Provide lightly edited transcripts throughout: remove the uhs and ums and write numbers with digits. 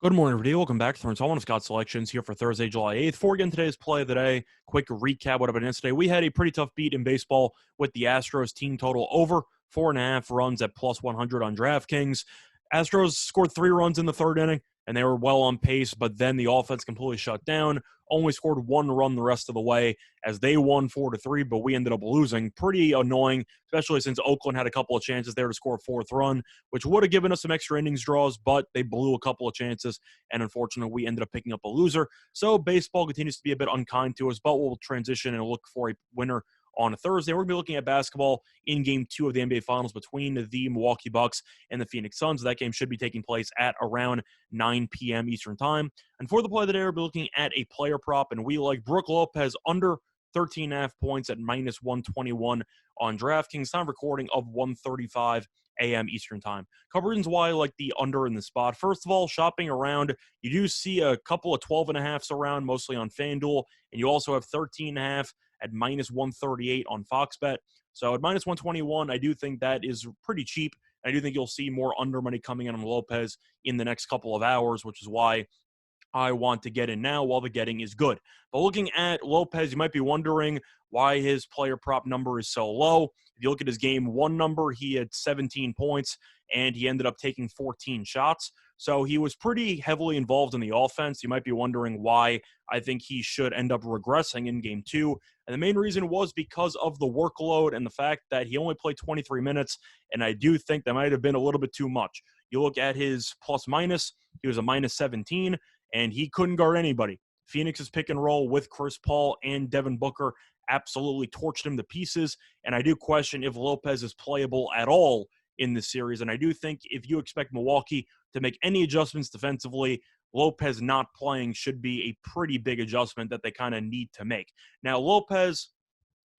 Good morning, everybody. Welcome back to Thorns. One of Scott's selections here for Thursday, July 8th. Before we get into today's play of the day, quick recap what happened yesterday. We had a pretty tough beat in baseball with the Astros team total over 4.5 runs at plus 100 on DraftKings. Astros scored 3 runs in the third inning, and they were well on pace, but then the offense completely shut down. Only scored 1 run the rest of the way as they won 4-3, but we ended up losing. Pretty annoying, especially since Oakland had a couple of chances there to score a 4th run, which would have given us some extra innings draws, but they blew a couple of chances, and unfortunately, we ended up picking up a loser. So baseball continues to be a bit unkind to us, but we'll transition and look for a winner on a Thursday. We're going to be looking at basketball in Game 2 of the NBA Finals between the Milwaukee Bucks and the Phoenix Suns. That game should be taking place at around 9 p.m. Eastern Time. And for the play of the day, we'll be looking at a player prop, and we like Brook Lopez under 13.5 points at minus 121 on DraftKings. Time recording of 1:35 a.m. Eastern Time. Couple reasons why I like the under in the spot. First of all, shopping around, you do see a couple of 12.5s around, mostly on FanDuel, and you also have 13.5 at minus 138 on Fox Bet. So at minus 121, I do think that is pretty cheap. I do think you'll see more under money coming in on Lopez in the next couple of hours, which is why I want to get in now while the getting is good. But looking at Lopez, you might be wondering why his player prop number is so low. If you look at his game 1 number, he had 17 points, and he ended up taking 14 shots. So he was pretty heavily involved in the offense. You might be wondering why I think he should end up regressing in Game 2. And the main reason was because of the workload and the fact that he only played 23 minutes, and I do think that might have been a little bit too much. You look at his plus-minus, he was a minus 17, and he couldn't guard anybody. Phoenix's pick and roll with Chris Paul and Devin Booker absolutely torched him to pieces, and I do question if Lopez is playable at all in this series, and I do think if you expect Milwaukee to make any adjustments defensively, Lopez not playing should be a pretty big adjustment that they kind of need to make. Now, Lopez,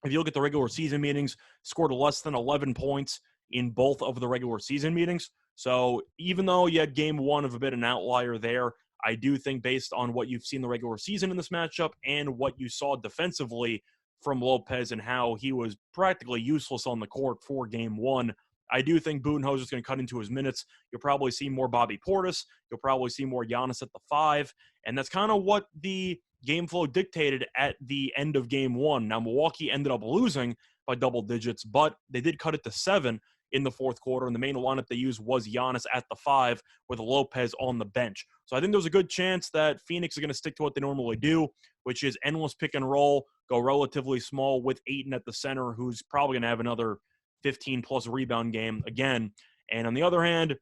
if you look at the regular season meetings, scored less than 11 points in both of the regular season meetings. So even though you had game 1 of a bit of an outlier there, I do think based on what you've seen in the regular season in this matchup and what you saw defensively from Lopez and how he was practically useless on the court for game 1, I do think Budenholzer is going to cut into his minutes. You'll probably see more Bobby Portis. You'll probably see more Giannis at the 5. And that's kind of what the game flow dictated at the end of game 1. Now, Milwaukee ended up losing by double digits, but they did cut it to 7 in the fourth quarter, and the main lineup they used was Giannis at the 5 with Lopez on the bench. So I think there's a good chance that Phoenix is going to stick to what they normally do, which is endless pick and roll, go relatively small with Ayton at the center, who's probably going to have another 15-plus rebound game again. And on the other hand,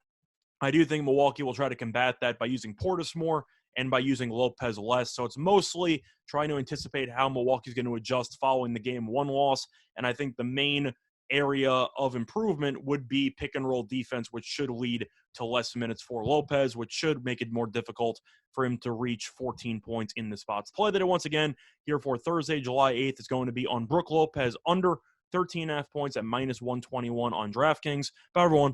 I do think Milwaukee will try to combat that by using Portis more and by using Lopez less. So it's mostly trying to anticipate how Milwaukee's going to adjust following the game 1 loss. And I think the main area of improvement would be pick and roll defense, which should lead to less minutes for Lopez, which should make it more difficult for him to reach 14 points in the spots. Play that once again here for Thursday, July 8th is going to be on Brook Lopez under 13.5 points at minus 121 on DraftKings. Bye, everyone.